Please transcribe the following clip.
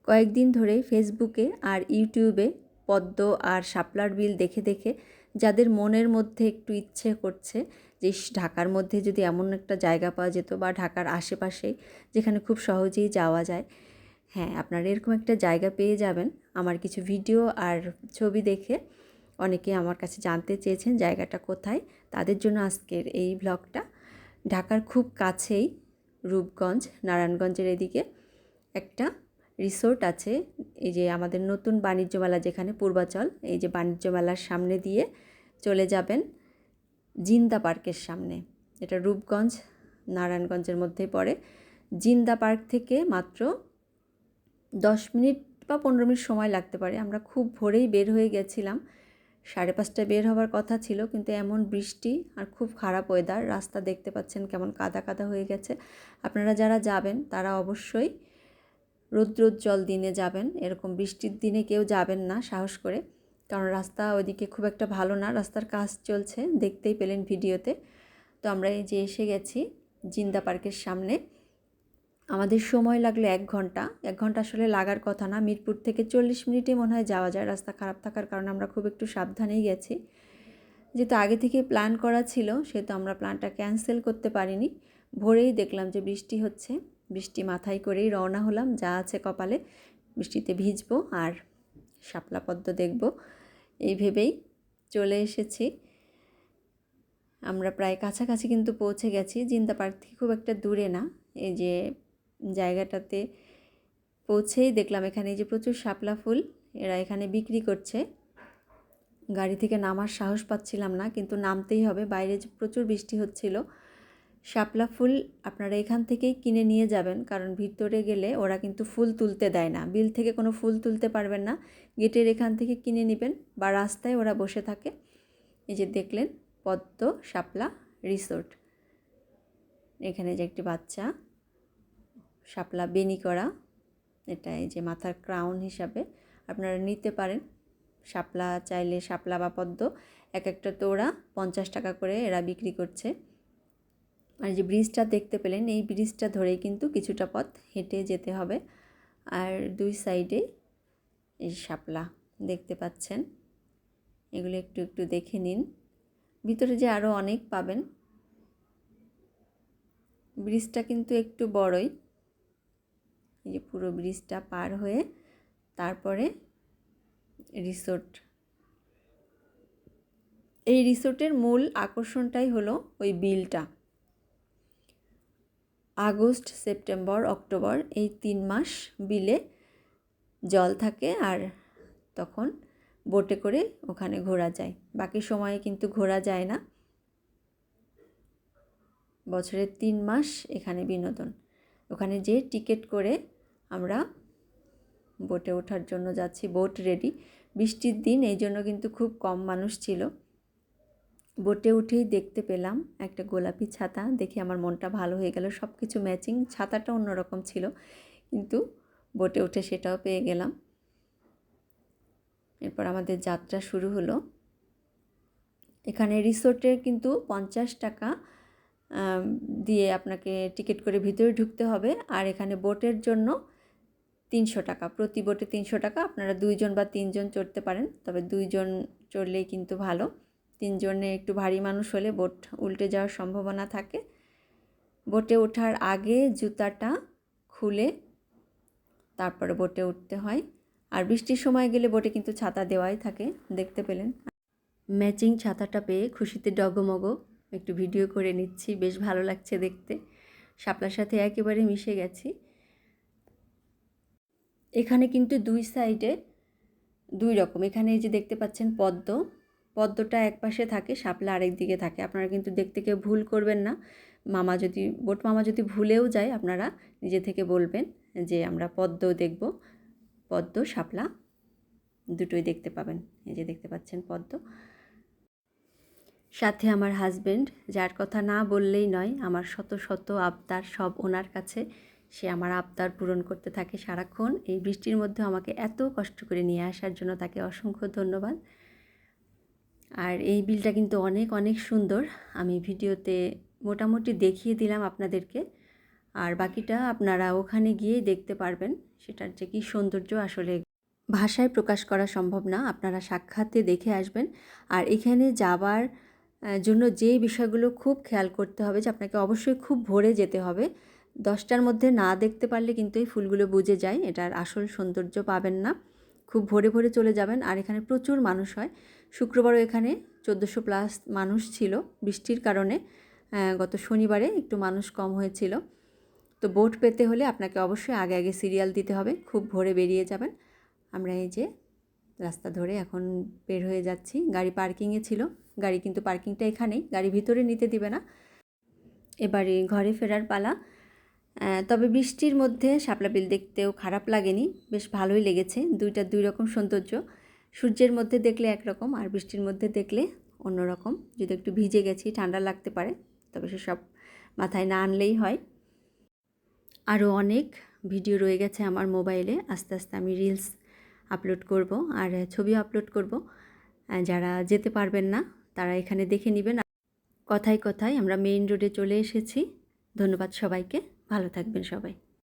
কয়েকদিন ধরেই ফেসবুকে আর ইউটিউবে পদ্ম আর শাপলার বিল দেখে দেখে যাদের মনের মধ্যে একটু ইচ্ছে করছে যে ঢাকার মধ্যে যদি এমন একটা জায়গা পাওয়া যেত বা ঢাকার আশেপাশেই যেখানে খুব সহজেই যাওয়া যায়, হ্যাঁ আপনারা এরকম একটা জায়গা পেয়ে যাবেন। আমার কিছু ভিডিও আর ছবি দেখে অনেকে আমার কাছে জানতে চেয়েছেন জায়গাটা কোথায়। তাদের জন্য আজকের এই ব্লগটা। ঢাকার খুব কাছেই রূপগঞ্জ, নারায়ণগঞ্জের এদিকে একটা রিসোর্ট আছে। এই যে আমাদের নতুন বাণিজ্য মেলা যেখানে পূর্বাচল, এই যে বাণিজ্য মেলার সামনে দিয়ে চলে যাবেন জিন্দা পার্কের সামনে। এটা রূপগঞ্জ নারায়ণগঞ্জের মধ্যেই পড়ে। জিন্দা পার্ক থেকে মাত্র 10 মিনিট বা 15 মিনিট সময় লাগতে পারে। আমরা খুব ভোরেই বের হয়ে গেছিলাম, 5:30টায় বের হওয়ার কথা ছিল, কিন্তু এমন বৃষ্টি আর খুব খারাপ ওয়েদার, রাস্তা দেখতে পাচ্ছেন কেমন কাদা কাদা হয়ে গেছে। আপনারা যারা যাবেন তারা অবশ্যই রৌদ্রোজ্জ্বল দিনে যাবেন, এরকম বৃষ্টির দিনে কেউ যাবেন না সাহস করে, কারণ রাস্তা ওইদিকে খুব একটা ভালো না, রাস্তার কাজ চলছে, দেখতেই পেলেন ভিডিওতে। তো আমরা এই যে এসে গেছি জিন্দা পার্কের সামনে। আমাদের সময় লাগলো 1 ঘন্টা। 1 ঘন্টা আসলে লাগার কথা না, মিরপুর থেকে 40 মিনিটে মনে হয় যাওয়া যায়, রাস্তা খারাপ থাকার কারণে আমরা খুব একটু সাবধানেই গেছি। যেহেতু আগে থেকে প্ল্যান করা ছিল সেহেতু আমরা প্ল্যানটা ক্যান্সেল করতে পারিনি। ভোরেই দেখলাম যে বৃষ্টি হচ্ছে, বৃষ্টি মাথায় করেই রওনা হলাম, যা আছে কপালে বৃষ্টিতে ভিজবো আর শাপলা পদ্ম দেখব এই ভেবেই চলে এসেছি। আমরা প্রায় কাছাকাছি কিন্তু পৌঁছে গেছি, জিন্দা পার্ক থেকে খুব একটা দূরে না। এই যে জায়গাটাতে পৌঁছেই দেখলাম এখানে যে প্রচুর শাপলা ফুল এরা এখানে বিক্রি করছে। গাড়ি থেকে নামার সাহস পাচ্ছিলাম না, কিন্তু নামতেই হবে, বাইরে প্রচুর বৃষ্টি হচ্ছিল। শাপলা ফুল আপনারা এখান থেকেই কিনে নিয়ে যাবেন, কারণ ভিতরে গেলে ওরা কিন্তু ফুল তুলতে দেয় না, বিল থেকে কোনো ফুল তুলতে পারবেন না, গেটের এখান থেকে কিনে নেবেন বা রাস্তায় ওরা বসে থাকে। এই যে দেখলেন পদ্ম শাপলা রিসোর্ট, এখানে যে একটি বাচ্চা শাপলা বেনি করা, এটা এই যে মাথার ক্রাউন হিসাবে আপনারা নিতে পারেন। শাপলা চাইলে শাপলা বা পদ্ম এক একটা তোড়া 50 টাকা করে এরা বিক্রি করছে। আর যে ব্রিজটা দেখতে পেলেন, এই ব্রিজটা ধরেই কিন্তু কিছুটা পথ হেঁটে যেতে হবে। আর দুই সাইডে এই শাপলা দেখতে পাচ্ছেন, এগুলো একটু একটু দেখে নিন, ভিতরে যে আরও অনেক পাবেন। ব্রিজটা কিন্তু একটু বড়ই, এই যে পুরো ব্রিজটা পার হয়ে তারপরে রিসোর্ট। এই রিসোর্টের মূল আকর্ষণটাই হলো ওই বিলটা। আগস্ট, সেপ্টেম্বর, অক্টোবর এই 3 মাস বিলে জল থাকে, আর তখন বোটে করে ওখানে ঘোরা যায়, বাকি সময়ে কিন্তু ঘোরা যায় না। বছরের 3 মাস এখানে বিনোদন। ওখানে যে টিকিট করে আমরা বোটে ওঠার জন্য যাচ্ছি, বোট রেডি। বৃষ্টির দিন এই জন্য কিন্তু খুব কম মানুষ ছিল। বোটে উঠেই দেখতে পেলাম একটা গোলাপি ছাতা, দেখে আমার মনটা ভালো হয়ে গেল, সব কিছু ম্যাচিং, ছাতাটা অন্যরকম ছিল কিন্তু বোটে উঠে সেটাও পেয়ে গেলাম। এরপর আমাদের যাত্রা শুরু হলো। এখানে রিসোর্টে কিন্তু 50 টাকা দিয়ে আপনাকে টিকিট করে ভিতরে ঢুকতে হবে, আর এখানে বোটের জন্য 300 টাকা, প্রতি বোটে 300 টাকা। আপনারা 2 জন বা 3 জন চড়তে পারেন, তবে 2 জন চড়লেই কিন্তু ভালো, 3 জনে একটু ভারী মানুষ হলে বোট উল্টে যাওয়ার সম্ভাবনা থাকে। বোটে ওঠার আগে জুতাটা খুলে তারপরে বোটে উঠতে হয়। আর বৃষ্টির সময় গেলে বোটে কিন্তু ছাতা দেওয়াই থাকে, দেখতে পেলেন। ম্যাচিং ছাতাটা পেয়ে খুশিতে ডগমগ, একটু ভিডিও করে নিচ্ছি, বেশ ভালো লাগছে দেখতে, শাপলার সাথে একেবারে মিশে গেছি। এখানে কিন্তু দুই সাইডে দুই রকম, এখানে এই যে দেখতে পাচ্ছেন পদ্ম, পদ্মটা এক পাশে থাকে, শাপলা আরেক দিকে থাকে। আপনারা কিন্তু দেখতে কেউ ভুল করবেন না, বোট মামা যদি ভুলেও যায় আপনারা নিজে থেকে বলবেন যে আমরা পদ্ম দেখব। পদ্ম শাপলা দুটোই দেখতে পাবেন। এই যে দেখতে পাচ্ছেন পদ্ম, সাথে আমার হাজব্যান্ড, যার কথা না বললেই নয়, আমার শত শত আবদার সব ওনার কাছে, সে আমার আবদার পূরণ করতে থাকে সারাক্ষণ। এই বৃষ্টির মধ্যে আমাকে এত কষ্ট করে নিয়ে আসার জন্য তাকে অসংখ্য ধন্যবাদ। আর এই বিলটা কিন্তু অনেক অনেক সুন্দর, আমি ভিডিওতে মোটামুটি দেখিয়ে দিলাম আপনাদেরকে। আর বাকিটা আপনারা ওখানে গিয়েই দেখতে পারবেন। সেটার যে কী সৌন্দর্য আসলে ভাষায় প্রকাশ করা সম্ভব না, আপনারা সাক্ষাতে দেখে আসবেন। আর এখানে যাবার জন্য যে বিষয়গুলো খুব খেয়াল করতে হবে যে আপনাকে অবশ্যই খুব ভোরে যেতে হবে। 10টার মধ্যে না দেখতে পারলে কিন্তু এই ফুলগুলো বুজে যায়, এটার আসল সৌন্দর্য পাবেন না। খুব ভোরে ভোরে চলে যাবেন। আর এখানে প্রচুর মানুষ হয়। শুক্রবারও এখানে 1400+ মানুষ ছিল। বৃষ্টির কারণে গত শনিবারে একটু মানুষ কম হয়েছিল। তো বোট পেতে হলে আপনাকে অবশ্যই আগে আগে সিরিয়াল দিতে হবে, খুব ভোরে বেরিয়ে যাবেন। আমরা এই যে রাস্তা ধরে এখন বের হয়ে যাচ্ছি। গাড়ি পার্কিংয়ে ছিল, গাড়ি কিন্তু পার্কিংটা এখানেই, গাড়ি ভিতরে নিতে দিবে না। এবারে ঘরে ফেরার পালা। তবে বৃষ্টির মধ্যে শাপলা বিল দেখতেও খারাপ লাগেনি, বেশ ভালোই লেগেছে। দুইটা দুই রকম সৌন্দর্য, সূর্যের মধ্যে দেখলে একরকম আর বৃষ্টির মধ্যে দেখলে অন্যরকম। যদি একটু ভিজে গেছি, ঠান্ডা লাগতে পারে, তবে সেসব মাথায় না আনলেই হয়। আরও অনেক ভিডিও রয়ে গেছে আমার মোবাইলে, আস্তে আস্তে আমি রিলস আপলোড করব আর ছবিও আপলোড করব। যারা যেতে পারবেন না তারা এখানে দেখে নেবেন। কথায় কথায় আমরা মেইন রোডে চলে এসেছি। ধন্যবাদ সবাইকে, ভালো থাকবেন সবাই।